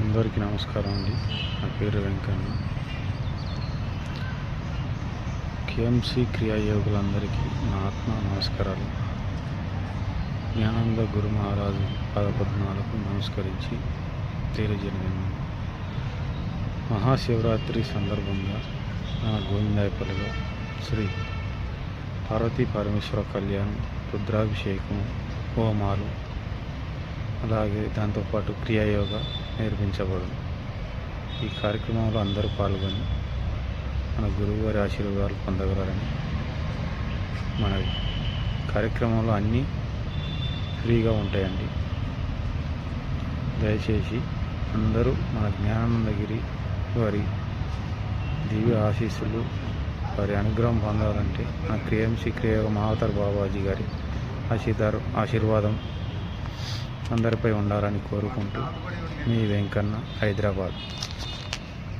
అందరికీ నమస్కారం అండి. నా పేరు వెంకన్న. కేఎంసి క్రియాయోగులందరికీ నా ఆత్మ నమస్కారాలు. జ్ఞానంద గురు మహారాజు పాదపద్మాలకు నమస్కరించి తెలియజేయను. మహాశివరాత్రి సందర్భంగా మన గోవిందాయపల్లిలో శ్రీ పార్వతీ పరమేశ్వర కళ్యాణం, రుద్రాభిషేకం, హోమాలు, అలాగే దాంతోపాటు క్రియాయోగ నేర్పించబడును. ఈ కార్యక్రమంలో అందరూ పాల్గొని మన గురువుగారి ఆశీర్వాదాలు పొందగలరని మన కార్యక్రమంలో అన్నీ ఫ్రీగా ఉంటాయండి. దయచేసి అందరూ మన జ్ఞానానందగిరి వారి దివ్య ఆశీస్సులు, వారి అనుగ్రహం పొందాలంటే మన కేఎంసి క్రియాయోగ మహావతార్ బాబాజీ గారి ఆశీర్వాదం అందరిపై ఉండాలని కోరుకుంటూ మీ వెంకన్న, హైదరాబాద్.